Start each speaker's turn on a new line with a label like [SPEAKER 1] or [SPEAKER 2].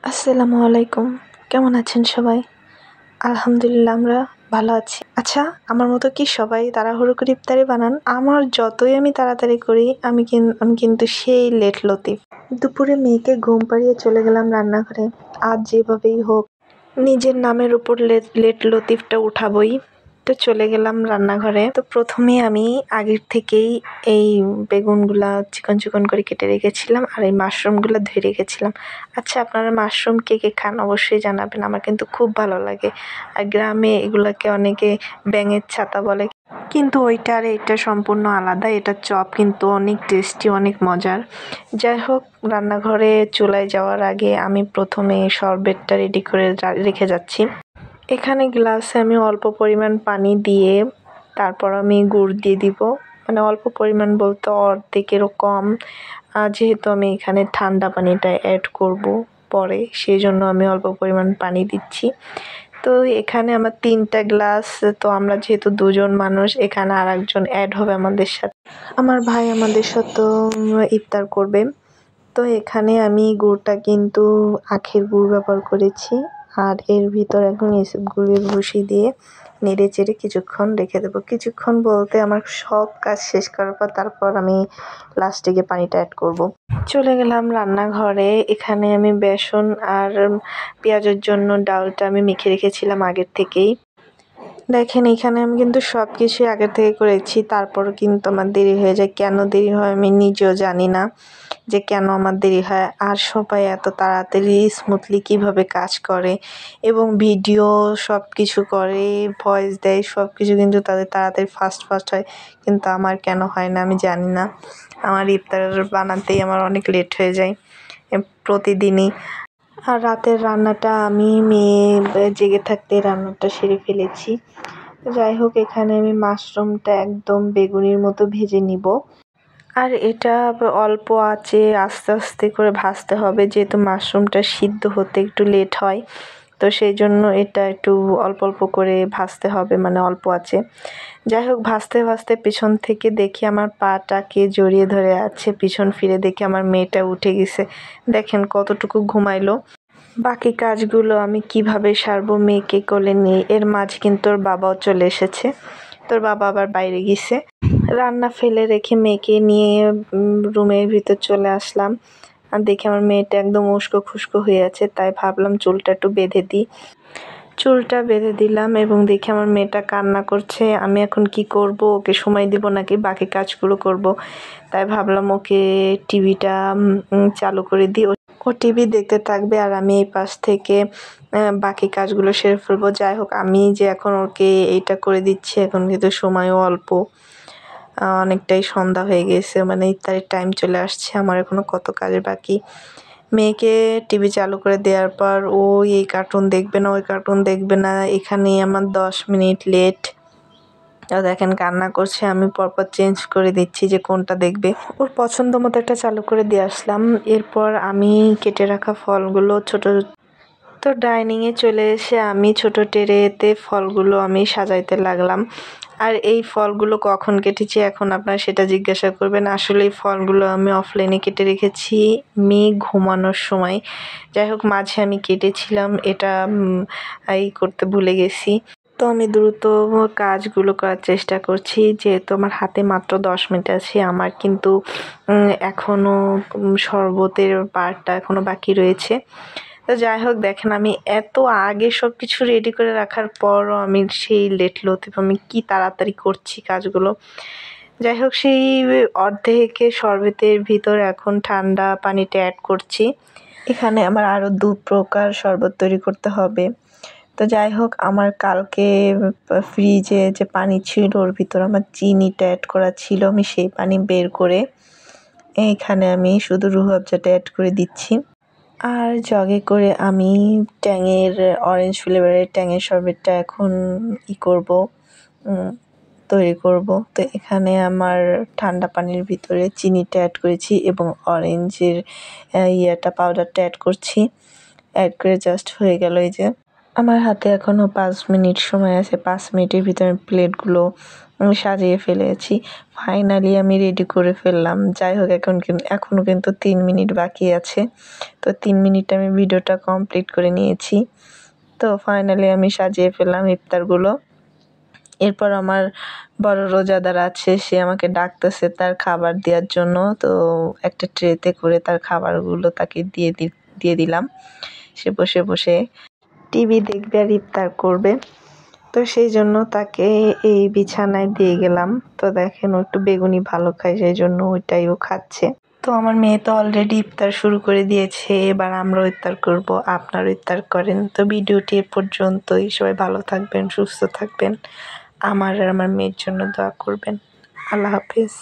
[SPEAKER 1] আসসালামু আলাইকুম। কেমন আছেন সবাই? আলহামদুলিল্লাহ আমরা ভালো আছি। আচ্ছা, আমার মতো কি সবাই তাড়াহুড়ো করে ইফতারি বানান? আমার যতই আমি তাড়াতাড়ি করি আমি কিন্তু সেই লেট লতিফ। দুপুরে মেয়েকে ঘুম পাড়িয়ে চলে গেলাম রান্নাঘরে। আজ যেভাবেই হোক নিজের নামের উপর লেট লতিফটা উঠাবই। তো চলে গেলাম রান্নাঘরে। তো প্রথমে আমি আগের থেকেই এই বেগুনগুলা চিকন চিকন করে কেটে রেখেছিলাম আর এই মাশরুমগুলো ধুয়ে রেখেছিলাম। আচ্ছা, আপনারা মাশরুম কে কে খান অবশ্যই জানাবেন। আমার কিন্তু খুব ভালো লাগে। আর গ্রামে এগুলাকে অনেকে ব্যাঙের ছাতা বলে, কিন্তু ওইটা আর এটা সম্পূর্ণ আলাদা। এটা চপ কিন্তু অনেক টেস্টি, অনেক মজার। যাই হোক, রান্নাঘরে চুলায় যাওয়ার আগে আমি প্রথমে শরবতটা রেডি করে রেখে যাচ্ছি। এখানে গ্লাসে আমি অল্প পরিমাণ পানি দিয়ে তারপর আমি গুড় দিয়ে দিব, মানে অল্প পরিমাণ বলতে অর্ধেকেরও কম। যেহেতু আমি এখানে ঠান্ডা পানিটা অ্যাড করব পরে, সেই জন্য আমি অল্প পরিমাণ পানি দিচ্ছি। তো এখানে আমার 3টা গ্লাস, তো আমরা যেহেতু 2জন মানুষ, এখানে আর একজন অ্যাড হবে আমাদের সাথে। আমার ভাই আমাদের সাথে ইফতার করবে। তো এখানে আমি গুড়টা কিন্তু আখের গুড় ব্যবহার করেছি। আর এর ভিতর এখন এসবগুলির ভুষি দিয়ে নেড়ে চেড়ে কিছুক্ষণ রেখে দেবো। কিছুক্ষণ বলতে আমার সব কাজ শেষ করার পর তারপর আমি লাস্টে গিয়ে পানিটা অ্যাড করব। চলে গেলাম রান্নাঘরে। এখানে আমি বেসন আর পেঁয়াজের জন্য ডালটা আমি মেখে রেখেছিলাম আগের থেকেই। দেখেন, এখানে আমি কিন্তু সব কিছুই আগের থেকে করেছি, তারপরও কিন্তু আমার দেরি হয়ে যায়। কেন দেরি হয় আমি নিজেও জানি না যে কেন আমার দেরি হয়। আর সবাই এত তাড়াতাড়ি স্মুথলি কিভাবে কাজ করে এবং ভিডিও সব কিছু করে, ভয়েস দেয়, সব কিছু কিন্তু তাদের তাড়াতাড়ি ফাস্ট হয়, কিন্তু আমার কেন হয় না আমি জানি না। আমার ইফতার বানাতেই আমার অনেক লেট হয়ে যায় প্রতিদিনই। আর রাতের রান্নাটা আমি মেয়ে জেগে থাকতে রান্নাটা সেরে ফেলেছি। যাই হোক, এখানে আমি মাশরুমটা একদম বেগুনির মতো ভেজে নিব। আর এটা অল্প আঁচে আস্তে আস্তে করে ভাজতে হবে, যেহেতু মাশরুমটা সিদ্ধ হতে একটু লেট হয়। তো সেই জন্য এটা একটু অল্প অল্প করে ভাজতে হবে, মানে অল্প আঁচে। যাই হোক, ভাজতে ভাজতে পিছন থেকে দেখি আমার পাটাকে জড়িয়ে ধরে আছে। পিছন ফিরে দেখি আমার মেয়েটা উঠে গেছে। দেখেন কতটুকু ঘুমাইলো। বাকি কাজগুলো আমি কিভাবে সারবো মেয়েকে কোলে নিয়ে। এর মাঝে কিন্তু ওর বাবাও চলে এসেছে। তোর বাবা আবার বাইরে গেছে। রান্না ফেলে রেখে মেয়েকে নিয়ে রুমের ভিতর চলে আসলাম। আর দেখি আমার মেয়েটা একদম উস্কো খুস্কো হয়ে আছে, তাই ভাবলাম চুলটা একটু বেঁধে দিই। চুলটা বেঁধে দিলাম এবং দেখি আমার মেয়েটা কান্না করছে। আমি এখন কি করব, ওকে সময় দিব নাকি বাকি কাজগুলো করব। তাই ভাবলাম ওকে টিভিটা চালু করে দিই। ও টিভি দেখতে থাকবে আর আমি এই পাশ থেকে বাকি কাজগুলো সেরে ফেলবো। যাই হোক, আমি যে এখন ওকে এইটা করে দিচ্ছি, এখন কিন্তু সময়ও অল্প। অনেকটাই সন্ধ্যা হয়ে গেছে, মানে ইফতারের টাইম চলে আসছে। আমার এখনো কত কাজ বাকি। মেয়েকে টিভি চালু করে দেওয়ার পর ও এই কার্টুন দেখবে না, ওই কার্টুন দেখবে না, এখানেই আমার 10 মিনিট লেট। দেখেন কান্না করছে, আমি পরপর চেঞ্জ করে দিচ্ছি যে কোনটা দেখবে। ওর পছন্দ মতো একটা চালু করে দিয়ে আসলাম। এরপর আমি কেটে রাখা ফলগুলো ছোট, তো ডাইনিংয়ে চলে এসে আমি ছোট ট্রেতে ফলগুলো আমি সাজাইতে লাগলাম। আর এই ফলগুলো কখন কেটেছি এখন আপনারা সেটা জিজ্ঞাসা করবেন। আসলে এই ফলগুলো আমি অফলাইনে কেটে রেখেছি মেয়ে ঘুমানোর সময়। যাই হোক, মাঝে আমি কেটেছিলাম, এটা এই করতে ভুলে গেছি। তো আমি দ্রুত কাজগুলো করার চেষ্টা করছি, যেহেতু আমার হাতে মাত্র 10 মিনিট আছে। আমার কিন্তু এখনও শরবতের পার্টটা এখনও বাকি রয়েছে। তো যাই হোক, দেখেন আমি এত আগে সব কিছু রেডি করে রাখার পরও আমি সেই লেট লতিফ, আমি কি তাড়াতাড়ি করছি কাজগুলো। যাই হোক, সেই অর্ধেকে শরবতের ভিতর এখন ঠান্ডা পানিটা অ্যাড করছি। এখানে আমার আরও 2 প্রকার শরবত তৈরি করতে হবে। তো যাই হোক, আমার কালকে ফ্রিজে যে পানি ছিল ওর ভিতর আমার চিনিটা অ্যাড করা ছিল, আমি সেই পানি বের করে এইখানে আমি শুধু রুহ আফজাটা অ্যাড করে দিচ্ছি। আর জগে করে আমি ট্যাংয়ের অরেঞ্জ ফ্লেভারের ট্যাংয়ের শরবতটা এখন করব, তৈরি করব। তো এখানে আমার ঠান্ডা পানির ভিতরে চিনিটা অ্যাড করেছি এবং অরেঞ্জের পাউডারটা অ্যাড করছি। অ্যাড করে জাস্ট হয়ে গেল। এই যে আমার হাতে এখনও 5 মিনিট সময় আছে। 5 মিনিটের ভিতরে প্লেটগুলো আমি সাজিয়ে ফেলেছি। ফাইনালি আমি রেডি করে ফেললাম। যাই হোক, এখনও কিন্তু 3 মিনিট বাকি আছে। তো 3 মিনিটে আমি ভিডিওটা কমপ্লিট করে নিয়েছি। তো ফাইনালি আমি সাজিয়ে ফেললাম ইফতারগুলো। এরপর আমার বড় রোজাদার আছে, সে আমাকে ডাকতেছে তার খাবার দেওয়ার জন্য। তো একটা ট্রেতে করে তার খাবারগুলো তাকে দিয়ে দিলাম। সে বসে বসে টিভি দেখবে আর ইফতার করবে। তো সেই জন্য তাকে এই বিছানায় দিয়ে গেলাম। তো দেখেন, ও একটু বেগুনি ভালো খায়, সেই জন্য ওইটাই ও খাচ্ছে। তো আমার মেয়ে তো অলরেডি ইফতার শুরু করে দিয়েছে। এবার আমরাও ইফতার করব, আপনারাও ইফতার করেন। তো ভিডিওটি এ পর্যন্তই। সবাই ভালো থাকবেন, সুস্থ থাকবেন। আমার আর আমার মেয়ের জন্য দোয়া করবেন। আল্লাহ হাফেজ।